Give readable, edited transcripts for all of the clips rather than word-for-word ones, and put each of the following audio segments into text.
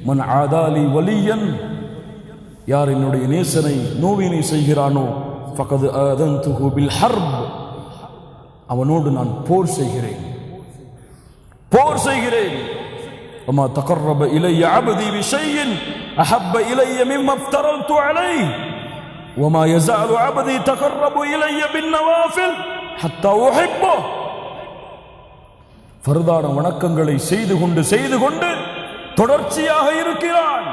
மன் ஆதாலி வலியன், யார் என்னுடைய நேசனை நோவினை செய்கிறானோ ஃபகத் ஆதன்துஹு பில் ஹர்ப், அவனோடு நான் போர் செய்கிறேன். وما تقرب إلي عبدي بشيء أحب إلي مما افترضت عليه وما يزال عبدي تقرب إلي بالنوافل حتى أحبه. ஃபர்தான வணக்கங்களை செய்து கொண்டு தொடர்ச்சியாக இருக்கிறான்.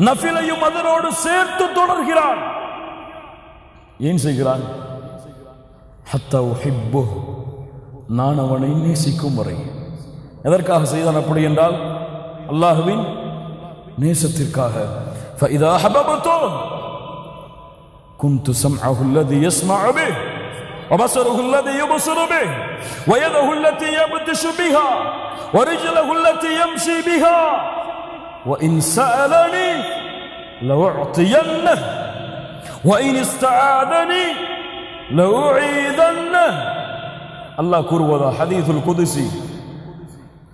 நஃபிலையும் அதனோடு சேர்த்து தொடர்கிறான். ஏன் செய்கிறான்? ஹத்தா உஹிப்புஹ், நான் அவனை நேசிக்கும் வரை. எதற்காக செய்தான் அப்படி என்றால் அல்லாஹ்வின் நேசத்திற்காக. فإذا أحببته كنت سمعه الذي يسمع به وبصره الذي يبصر به ويده التي يبطش بها ورجله التي يمشي بها وإن سألني لأعطينه وإن استعاذني لأعيذنه. அல்லாஹ் கூறுவதா ஹதீஸுல் குதுஸி,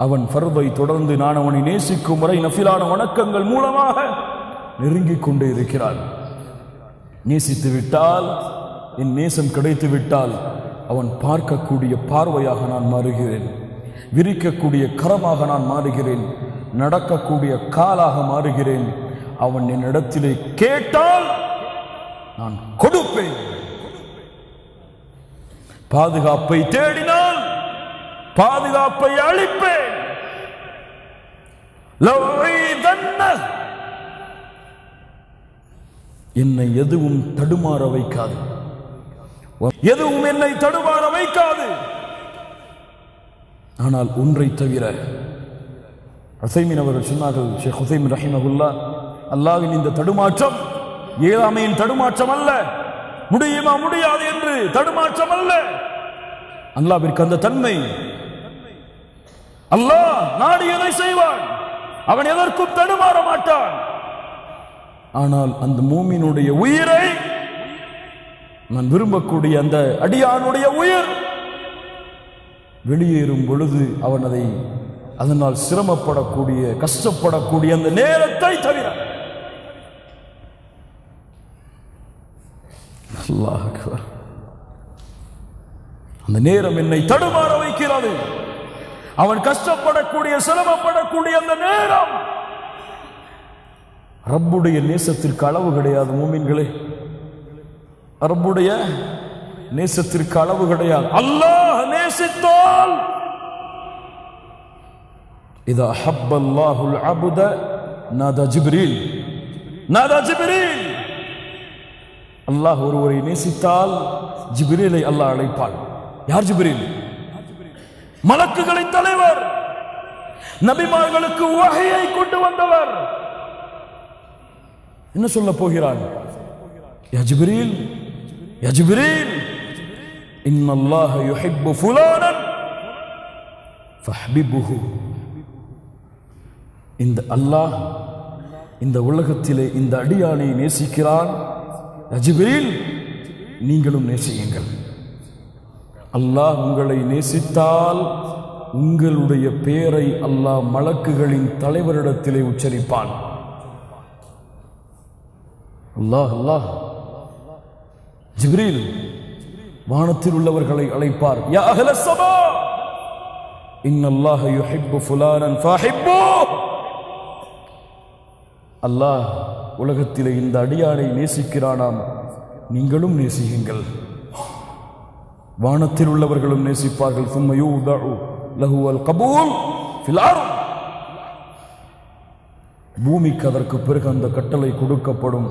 அவன் ஃபர்தை தொடர்ந்து நான் அவனை நேசிக்கும் வரை நஃபிலான வணக்கங்கள் மூலமாக நெருங்கிக் கொண்டே இருக்கிறான். நேசித்து விட்டால், என் நேசம் கிடைத்து விட்டால், அவன் பார்க்கக்கூடிய பார்வையாக நான் மாறுகிறேன், விரிக்கக்கூடிய கரமாக நான் மாறுகிறேன், நடக்கக்கூடிய காலாக மாறுகிறேன். அவன் என்னிடத்திலே கேட்டால் நான் கொடுப்பேன். பாதுகாப்பை தேடினால் பாதுகாப்பை அளிப்பேன். என்னை எதுவும் தடுமாற வைக்காது, எதுவும் என்னை தடுமாற வைக்காது. ஆனால் ஒன்றை தவிர, உஸைமீன் அவர்கள் சொன்னார்கள், ஷேக் உஸைமீன் ரஹிமஹுல்லாஹ், அல்லாஹ்வின் இந்த தடுமாற்றம் இயலாமையின் தடுமாற்றம் அல்ல, முடியுமா முடியாது என்று தடுமாற்றம் அல்ல. அல்லாஹ்விற்கு அந்த தன்மை, அல்லாஹ் நாடியதை செய்வான், அவன் எதற்கும் தடுமாற மாட்டான். ஆனால் அந்த மூமினுடைய உயிரை, நான் விரும்பக்கூடிய அந்த அடியானுடைய உயிர் வெளியேறும் பொழுது அவன் அதனால் சிரமப்படக்கூடிய கஷ்டப்படக்கூடிய அந்த நேரத்தை தவிர, அல்லாஹ் அக்பர், அந்த நேரம் என்னை தடுமாற வைக்கிறது. அவன் கஷ்டப்படக்கூடிய சிரமப்படக்கூடிய அந்த நேரம், ரப்புடைய நேசத்திற்கு அளவு கிடையாது மூமின்களே, ரப்புடைய நேசத்திற்கு அளவு கிடையாது. அல்லாஹ் நேசித்தால், இதா அஹப்பல்லாஹுல் அப்த நாதா ஜிப்ரீல், அல்லாஹ் ஒருவரை நேசித்தால் ஜிப்ரீலை அல்லாஹ் அழைப்பான். யார் ஜிப்ரீல்? மலக்குகளின் தலைவர், நபிமார்களுக்கு வஹையை கொண்டு வந்தவர். என்ன சொல்ல போகிறான்? யா ஜிப்ரீல், யா ஜிப்ரீல், இன்னல்லாஹ யுஹிப்பு ஃபுலானன் ஃபஹ்பிபுஹு. இந்த அல்லாஹ் இந்த உலகத்திலே இந்த அடியானை நேசிக்கிறான். யா ஜிப்ரீல், நீங்களும் நேசியுங்கள். அல்லாஹ் உங்களை நேசித்தால் உங்களுடைய பெயரை அல்லாஹ் மலக்குகளின் தலைவரிடத்திலே உச்சரிப்பான். அல்லாஹ் அல்லாஹ் ஜிப்ரீல் வானத்தில் உள்ளவர்களை அழைப்பார். யா அஹ்லஸ் ஸமா இன்னல்லாஹ யுஹிப்பு ஃபுலானன் ஃபஹிப்பூஹ். அல்லாஹ் உலகத்திலே இந்த அடியானை நேசிக்கிறானாம், நீங்களும் நேசியுங்கள். வானத்தில் உள்ளவர்களும் நேசிப்பார்கள். ثم يوضع له القبول في الارض. பூமிக்கு அதற்கு பிறகு அந்த கட்டளை கொடுக்கப்படும்.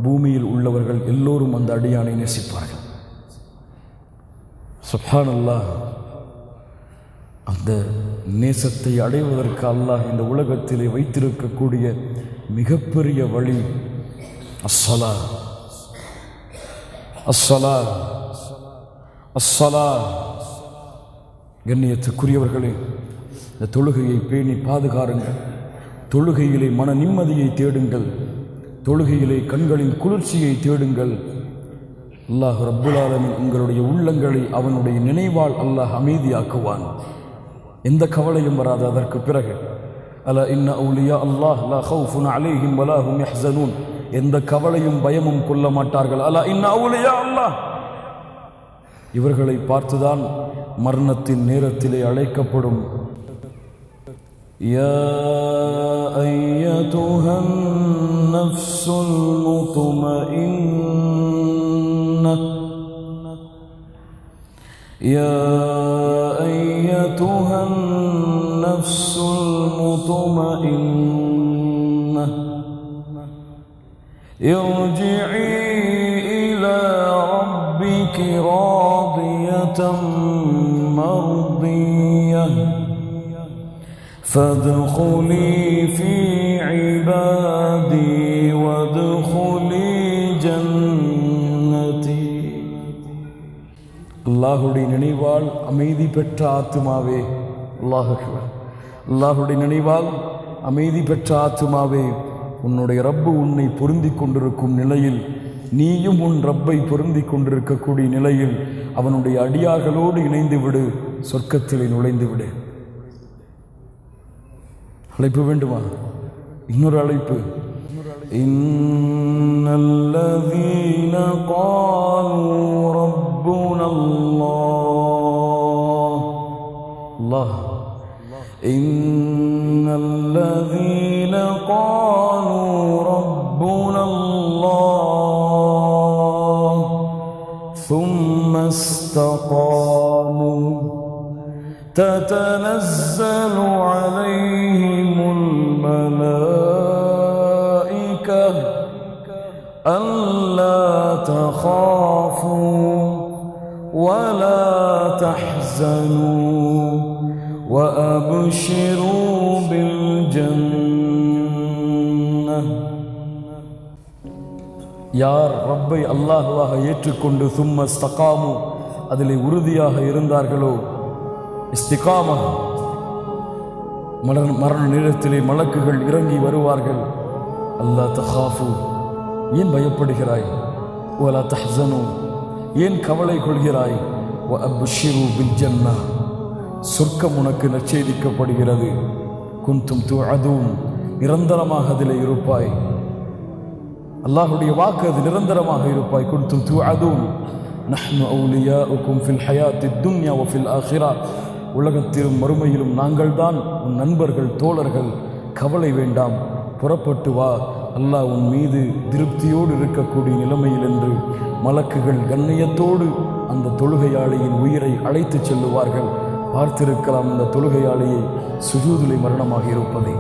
பூமியில் உள்ளவர்கள் எல்லோரும் அந்த அடியானை நேசிப்பார்கள். சுப்ஹானல்லாஹ். அந்த நேசத்தை அடைவதற்கு அல்லாஹ் இந்த உலகத்திலே வைத்திருக்கக்கூடிய மிகப்பெரிய வழி அஸ்ஸலா, அஸ்ஸலா, அஸ்ஸலா. கண்ணியத்துக்குரியவர்களே, இந்த தொழுகையை பேணி பாதுகாருங்கள். தொழுகையிலே மன நிம்மதியை தேடுங்கள். தொழுகையிலே கண்களின் குளிர்ச்சியை தேடுங்கள். அல்லாஹ் ரப்புல் ஆலமீன் உங்களுடைய உள்ளங்களை அவனுடைய நினைவால் அல்லாஹ் அமைதியாக்குவான். எந்த கவலையும் வராது. அதற்கு பிறகு அலா இன்ன அவுலியா அல்லாஹ் லா ஹவுஃபுன் அலைஹிம் வலா ஹும் யஹ்ஸனூன், எந்த கவலையும் பயமும் கொள்ள மாட்டார்கள். அலா இன்ன அவுலியா அல்லாஹ், இவர்களை பார்த்துதான் மரணத்தின் நேரத்திலே அழைக்கப்படும். யா அய்யதுஹன் நஃப்ஸுல் முத்மஇன்னா, யா அய்யதுஹன் நஃப்ஸுல் முத்மஇன்னா இர்ஜிஇ இலா ரப்பிகி ராதியதம் மர்திய்யஹ் ஃபத்குலி ஃபீ இபாதி வத்குலி ஜன்னதி. அல்லாஹுடைய நினைவால் அமைதி பெற்ற ஆத்துமாவே, அல்லாஹுடைய நினைவால் அமைதி பெற்ற ஆத்துமாவே, உன்னுடைய ரப்பு உன்னை பொருந்திக் கொண்டிருக்கும் நிலையில், நீயும் உன் ரப்பை பொருந்திக் கொண்டிருக்கக்கூடிய நிலையில் அவனுடைய அடியார்களோடு இணைந்து விடு, சொர்க்கத்திலே நுழைந்து விடு. அழைப்பு வேண்டுமா? இன்னொரு அழைப்பு. இன்னல்லதீன காலூ ரப்புனல்லாஹ், அல்லாஹ், இன்னல்லதீன காலூ ரப்புனல்லாஹ் ثم استقاموا تتنزل عليهم الملائكة ألا تخافوا ولا تحزنوا وأبشروا بالجنة. யார் ரப்பை அல்லாஹுவாக ஏற்றுக்கொண்டு சும்ம ஸ்தகாமு, அதிலே உறுதியாக இருந்தார்களோ, இஸ்திகாமா, மரண நேரத்திலே மலக்குகள் இறங்கி வருவார்கள். அல்லா தஹாஃபு, ஏன் பயப்படுகிறாய்? வலா தஹ்ஸனு, ஏன் கவலை கொள்கிறாய்? வ அப்ஷிரு பில் ஜன்னா, சொர்க்கம் உனக்கு நற்செய்திக்கப்படுகிறது. குன்தும் துஅதூன், நிரந்தரமாக அதிலே இருப்பாய். அல்லாஹுடைய வாக்கு, அது நிரந்தரமாக இருப்பாய். குன்தும் துஅதூன் நஹ்னு அவுலியாஉக்கும் ஃபில் ஹயாத்தித் துன்யா வ ஃபில் ஆখিরা, உலகத்திலும் மறுமையிலும் நாங்கள் தான் உன் நண்பர்கள், தோழர்கள். கவலை வேண்டாம், புறப்பட்டு வா, அல்லாஹ் உன் மீது திருப்தியோடு இருக்கக்கூடிய நிலைமையில் என்று மலக்குகள் கண்ணியத்தோடு அந்த தொழுகையாளியின் உயிரை அழைத்து செல்லுவார்கள். பார்த்திருக்கலாம் அந்த தொழுகையாளியை சுஜூதிலே மரணமாக இருப்பதை,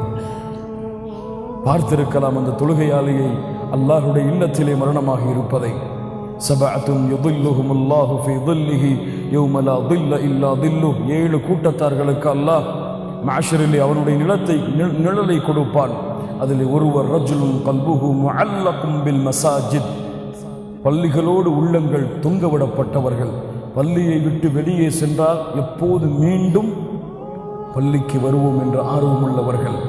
பார்த்திருக்கலாம் அந்த தொழுகையாளியை அல்லாஹுடைய இல்லத்திலே மரணமாக இருப்பதை. சபஅத்துன் யுதில்லுஹுமுல்லாஹு ஃபீ தில்லிஹி யௌம லா தில்ல இல்லா தில்லுஹ், 7 கூட்டத்தார்களுக்கு அல்லாஹ் மஅஷரிலே அவனுடைய நிழலை கொடுப்பான். அதில் ஒருவர் ரஜுலுன் கல்புஹு முஅல்லகும் பில் மசாஜித், பள்ளிகளோடு உள்ளங்கள் தொங்கவிடப்பட்டவர்கள். பள்ளியை விட்டு வெளியே சென்றால் எப்போது மீண்டும் பள்ளிக்கு வருவோம் என்ற ஆர்வமுள்ளவர்கள்.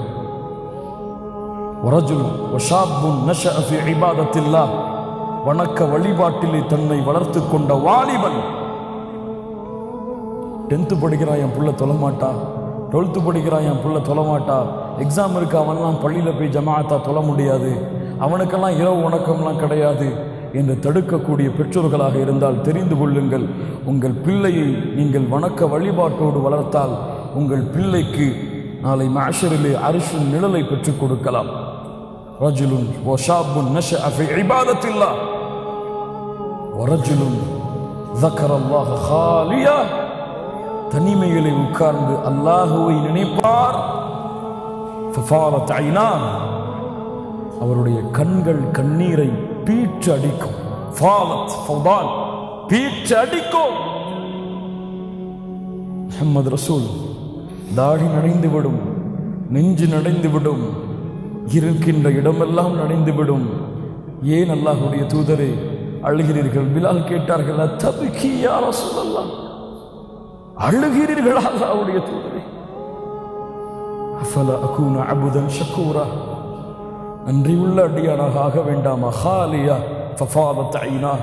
வரஜுல் வஷாபுன் நஷஅ ஃபீ இபாதத்தில்லாஹ், வணக்க வழிபாட்டிலே தன்னை வளர்த்து கொண்ட வாலிபன். 10th படிக்கிறான், என் புள்ள தொழமாட்டா. 12th படிக்கிறான், என் புள்ள தொழமாட்டா. எக்ஸாம் இருக்கு, அவன்லாம் பள்ளியில் போய் ஜமாஅத்தா தொழ முடியாது, அவனுக்கெல்லாம் இரவு வணக்கம்லாம் கிடையாது என்று தடுக்கக்கூடிய பெற்றோர்களாக இருந்தால் தெரிந்து கொள்ளுங்கள், உங்கள் பிள்ளையை நீங்கள் வணக்க வழிபாட்டோடு வளர்த்தால் உங்கள் பிள்ளைக்கு நாளை மஅஷரிலே அர்ஷின் நிழலை பெற்றுக் கொடுக்கலாம். ரஜுலுன் வஷாபுன் நஷஅ ஃபீ இபாதத்தில்லாஹ் வரஜுலுன் ذكرல்லாஹ خاليا, தனிமையிலே உட்கார்ந்து அல்லாஹுவை நினைப்பார். ஃபஃபாலத் ஐனாஹ், அவருடைய கண்கள் கண்ணீரை பீற்று அடிக்கும். ஃபாலத் ஃபௌதான், பீற்று அடிக்கும். முஹம்மது ரசூல், தாடி நனைந்துவிடும், நெஞ்சு நனைந்துவிடும், இருக்கின்ற இடமெல்லாம் நனைந்துவிடும். ஏன் அல்லாஹுடைய தூதரே அழுகிறீர்கள்? பிலால் கேட்டார்கள், அத்தபிகி யா ரசூலல்லாஹ், அழுகிறீர்களா அல்லாஹ்வுடைய தூதரே? அஃபலா அகூன அபுதன் ஷக்கூரா, நன்றியுள்ள அடியானாக ஆக வேண்டாமா? ஹாலியா ஃபஃபாதத் ஐனா,